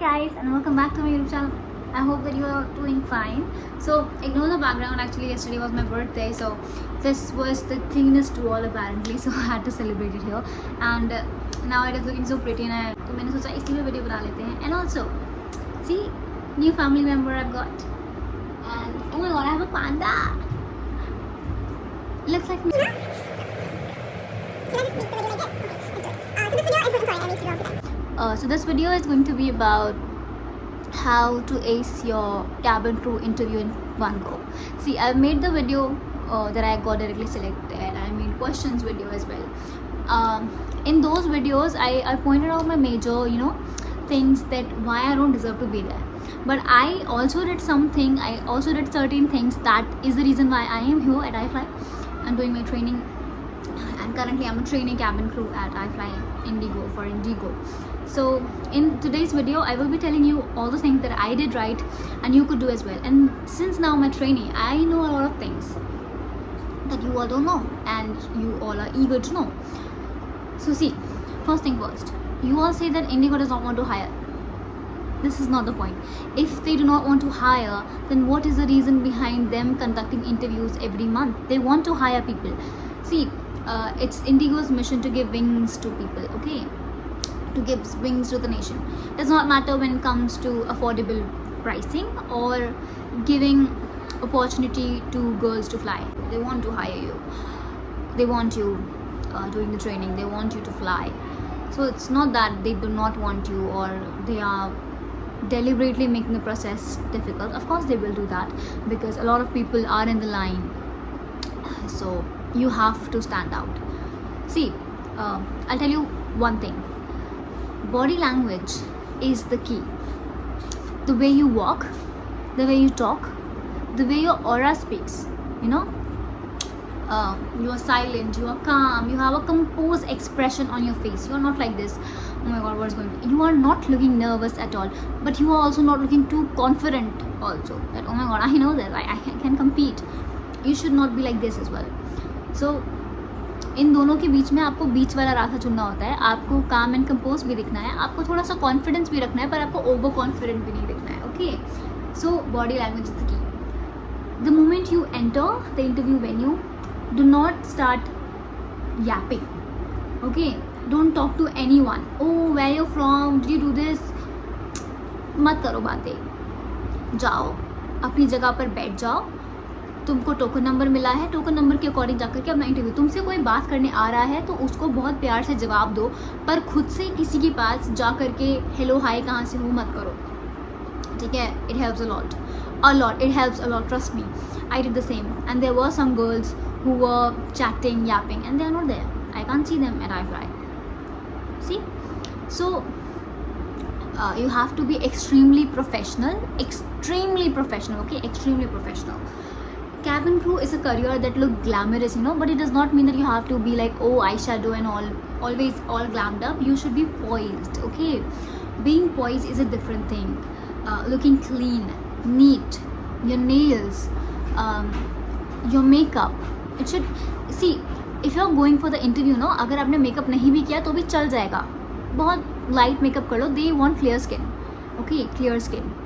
guys, and welcome back to my YouTube channel. I hope that you are doing fine. So ignore the background. Actually, yesterday was my birthday, so this was the cleanest wall apparently. So I had to celebrate it here, and now it is looking so pretty. And तो मैंने सोचा इसी में video बना लेते हैं. And also, see, new family member I've got, and oh my god, I have a panda. Looks like me. So this video is going to be about how to ace your cabin crew interview in one go. See, I've made the video that I got directly selected. I made questions video as well. In those videos, I pointed out my major, things that why I don't deserve to be there. But I also did something. I also did certain things that is the reason why I am here at iFly. I'm doing my training, and currently I'm a training cabin crew at iFly Indigo for Indigo. So in today's video, I will be telling you all the things that I did right and you could do as well. And since now I'm a trainee, I know a lot of things that you all don't know and you all are eager to know. So see, first thing first, you all say that Indigo does not want to hire. This is not the point. If they do not want to hire, then what is the reason behind them conducting interviews every month? They want to hire people. See, it's Indigo's mission to give wings to people, okay? To give wings to the nation. Does not matter when it comes to affordable pricing or giving opportunity to girls to fly. They want to hire you. They want you doing the training. They want you to fly. So it's not that they do not want you or they are deliberately making the process difficult. Of course they will do that because a lot of people are in the line. So you have to stand out. See, I'll tell you one thing. Body language is the key. The way you walk, the way you talk, the way your aura speaks, you are silent, you are calm, you have a composed expression on your face. You are not like this, oh my god, what is going on? You are not looking nervous at all, but you are also not looking too confident also. That, oh my god, I know that, I can compete. You should not be like this as well. So इन दोनों के बीच में आपको बीच वाला रास्ता चुनना होता है. आपको काम एंड कंपोज भी दिखना है, आपको थोड़ा सा कॉन्फिडेंस भी रखना है, पर आपको ओवर कॉन्फिडेंट भी नहीं दिखना है. Okay, so body language is the key. The moment you enter the interview venue, do not start yapping. Okay, don't talk to anyone. Oh, where you from, did you do this? मत करो बातें. जाओ अपनी जगह पर बैठ जाओ. तुमको टोकन नंबर मिला है, टोकन नंबर के अकॉर्डिंग जाकर के अपना इंटरव्यू. तुमसे कोई बात करने आ रहा है तो उसको बहुत प्यार से जवाब दो, पर खुद से किसी के पास जा कर के हेलो हाय कहाँ से हो मत करो. ठीक है, it helps a lot, it helps a lot, trust me. I did the same and there were some girls who were chatting, yapping, and they are not there. I can't see them at iFly. See, so you have to be extremely professional, okay, extremely professional. Cabin crew is a career that look glamorous, but it does not mean that you have to be like, oh, eyeshadow and always all glammed up. You should be poised, okay? Being poised is a different thing. Looking clean, neat, your nails, your makeup. It should, see, if you're going for the interview, अगर आपने makeup नहीं भी किया तो भी चल जाएगा. बहुत light makeup कर लो. They want clear skin, okay? Clear skin.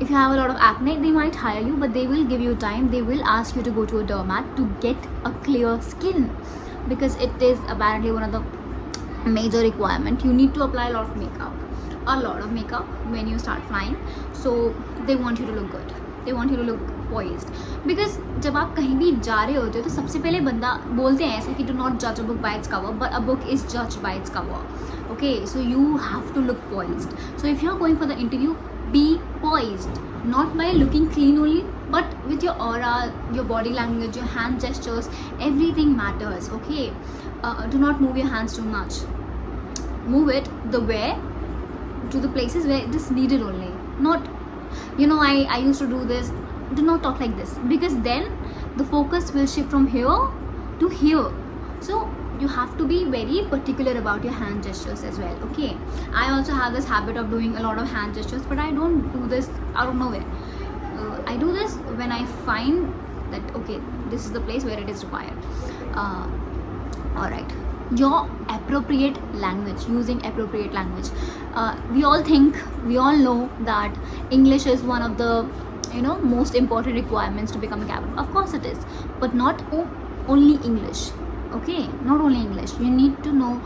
If you have a lot of acne, they might hire you, but they will give you time. They will ask you to go to a dermat to get a clear skin because it is apparently one of the major requirement. You need to apply a lot of makeup when you start flying. So they want you to look good. They want you to look poised. Because जब आप कहीं भी जा रहे होते हो तो सबसे पहले बंदा बोलते हैं ऐसे कि do not judge a book by its cover, but a book is judged by its cover. Okay, so you have to look poised. So if you're going for the interview, be poised, not by looking clean only, but with your aura, your body language, your hand gestures, everything matters. Okay, do not move your hands too much. Move it the way to the places where it is needed only. Not, I used to do this. Do not talk like this because then the focus will shift from here to here. So you have to be very particular about your hand gestures as well. Okay, I also have this habit of doing a lot of hand gestures, but I don't do this out of nowhere. I do this when I find that okay, this is the place where it is required. All right, your appropriate language, using appropriate language. We all think, we all know that English is one of the most important requirements to become a cabin. Of course it is, but not only English. Okay, not only English. You need to know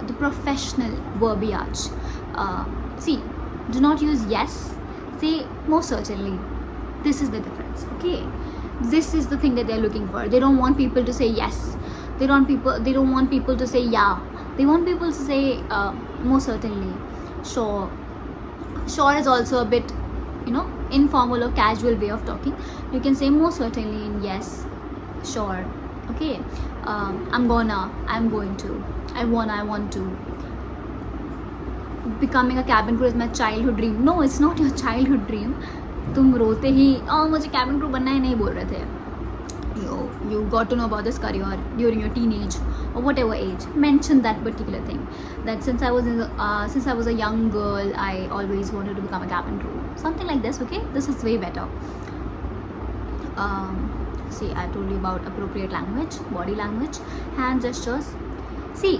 the professional verbiage. See, do not use yes, say most certainly. This is the difference. Okay, this is the thing that they're looking for. They don't want people to say yes. They don't want people to say yeah. They want people to say most certainly. Sure. Sure is also a bit informal or casual way of talking. You can say most certainly in yes, sure. Okay, I'm going to, I want to. Becoming a cabin crew is my childhood dream. No, it's not your childhood dream. तुम रोते ही मुझे cabin crew बनना है नहीं बोल रहे थे. You got to know about this career during your teenage or whatever age. Mention that particular thing. That since I was a young girl, I always wanted to become a cabin crew. Something like this. Okay, this is way better. See, I told you about appropriate language, body language, hand gestures. See,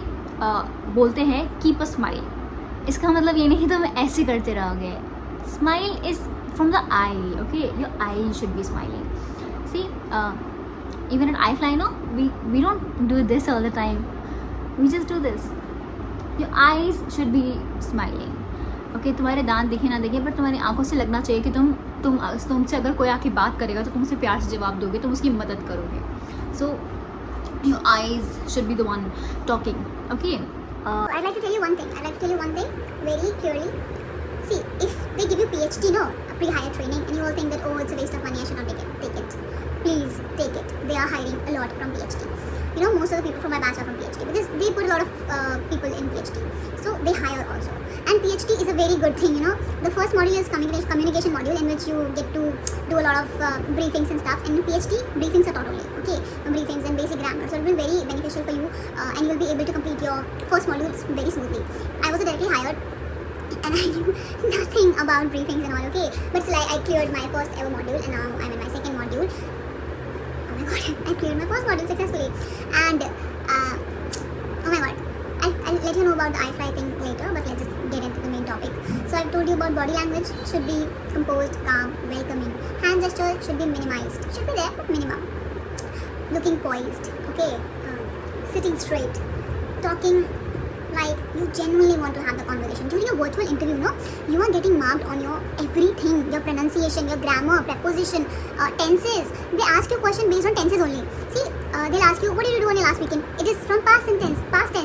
बोलते हैं keep a smile. इसका मतलब ये नहीं कि तुम ऐसे करते रहोगे. Smile is from the eye. Okay, your eye should be smiling. See, even at iFly, no, we don't do this all the time. We just do this. Your eyes should be smiling. Okay, तुम्हारे दांत दिखे ना दिखे, but तुम्हारी आंखों से लगना चाहिए कि तुमसे अगर कोई आके बात करेगा तो तुम उसे प्यार से जवाब दोगे, तुम उसकी मदद करोगे. So your eyes should be the one talking. Okay. I'd like to tell you one thing very clearly. See, if they give you PhD, no, a pre-hire training, and you all think that, oh, it's a waste of money, I should not take it. Please take it. They are hiring a lot from PhD. Most of the people from my batch are from PhD because they put a lot of people in PhD. So they hire also. And PhD is a very good thing, The first module is communication module, in which you get to do a lot of briefings and stuff. And in PhD, briefings are taught only, okay? Briefings and basic grammar. So it will be very beneficial for you, and you will be able to complete your first module very smoothly. I was directly hired, and I knew nothing about briefings and all, okay? But still, I cleared my first ever module, and now I'm in my second module. Oh my god, I cleared my first module successfully. And, oh my god, I'll let you know about the iFly thing later, but let's just get into the main topic. So I've told you about body language should be composed, calm, welcoming. Hand gesture should be minimized. Should be there, but minimum. Looking poised, okay? Sitting straight. Talking like you genuinely want to have the conversation. During a virtual interview, you are getting marked on your everything, your pronunciation, your grammar, preposition, tenses. They ask you a question based on tenses only. See, they'll ask you, what did you do on your last weekend? It is from past tense.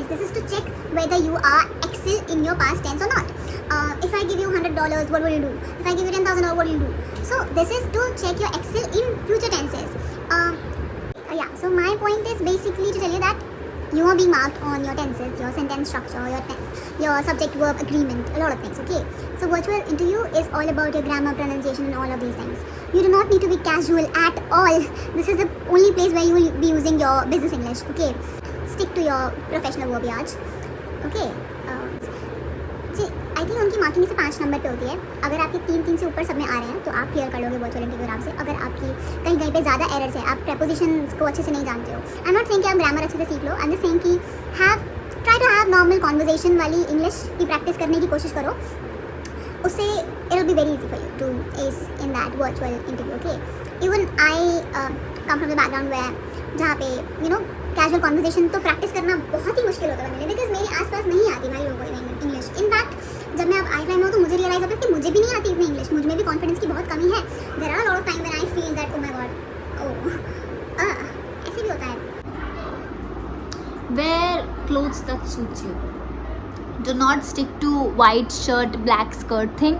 This is to check whether you are excel in your past tense or not. If I give you $100, what will you do? If I give you $10,000, what will you do? So this is to check your excel in future tenses. Yeah, so my point is basically to tell you that you are being marked on your tenses, your sentence structure, your subject-verb agreement, a lot of things, okay? So virtual interview is all about your grammar, pronunciation and all of these things. You do not need to be casual at all. This is the only place where you will be using your business English, okay? Stick to your professional verbiage, okay? जी I think उनकी marking से 5 number पे होती है. अगर आपके 3 से ऊपर सब में आ रहे हैं तो आप क्लियर कर लोगे वर्चुअल इंटरव्यू आराम से. अगर आपकी कहीं पे ज़्यादा एरर्स है, आप प्रेपोजिशन को अच्छे से नहीं जानते हो, आई एम नॉट सेइंग कि आप ग्रामर अच्छे से सीख लो, आई एम जस्ट सेइंग कि try to have normal conversation वाली इंग्लिश की प्रैक्टिस करने की कोशिश करो. उससे it will be very easy for you to as in that virtual interview, okay? Even I come from the background where जहाँ पे कैजुअल कॉन्वर्जेशन तो प्रैक्टिस करना बहुत ही मुश्किल होता है मेरे लिए, बिकॉज मेरे आसपास नहीं आती हमारी लोगों को इंग्लिश. इनफैक्ट जब मैं अब iFly में हूँ तो मुझे रियलाइज होता है कि मुझे भी नहीं आती इतनी इंग्लिश, मुझ में भी कॉन्फिडेंस की बहुत कमी है. There are a lot of time when I feel that oh my god, ऐसे भी होता है. Wear clothes that suits you. Do not stick to white shirt, black skirt thing.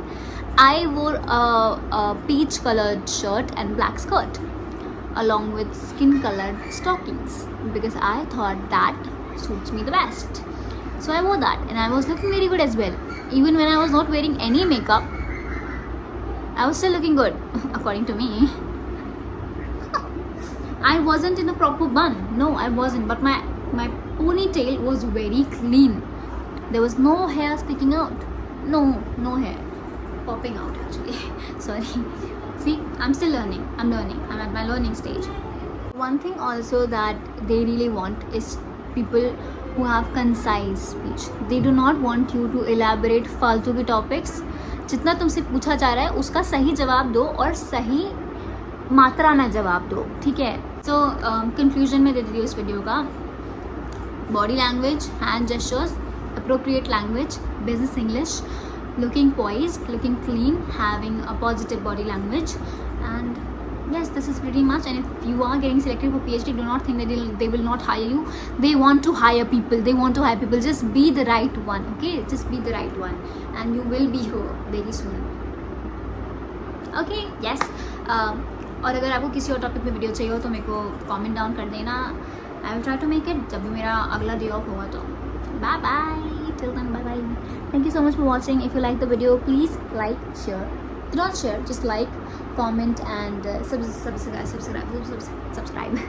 I wore a peach colored shirt and black skirt along with skin colored stockings because I thought that suits me the best. So I wore that and I was looking very good as well. Even when I was not wearing any makeup, I was still looking good according to me. I wasn't in a proper bun. No, I wasn't. But my ponytail was very clean. There was no hair sticking out. No hair popping out actually. Sorry. See, I'm still learning. I'm at my learning stage. One thing also that they really want is people who have concise speech. They do not want you to elaborate फालतू के topics. जितना तुमसे पूछा जा रहा है उसका सही जवाब दो और सही मात्रा में जवाब दो, ठीक है. सो कंक्लूजन में दे देती हूँ इस वीडियो का. Body language, hand gestures, appropriate language, business English, looking poised, looking clean, having a positive body language, and yes, this is pretty much. And if you are getting selected for PhD, do not think that they will not hire you. They want to hire people. They want to hire people. Just be the right one, okay? Just be the right one, and you will be here very soon. Okay, yes. और अगर आपको किसी और topic पे video चाहिए हो तो मेरे को कमेंट डाउन कर देना. I will try to make it जब भी मेरा अगला डे ऑफ होगा. तो bye bye. Till then bye bye. Thank you so much for watching. If you like the video, please like, share. Do not share, just like, comment, and subscribe.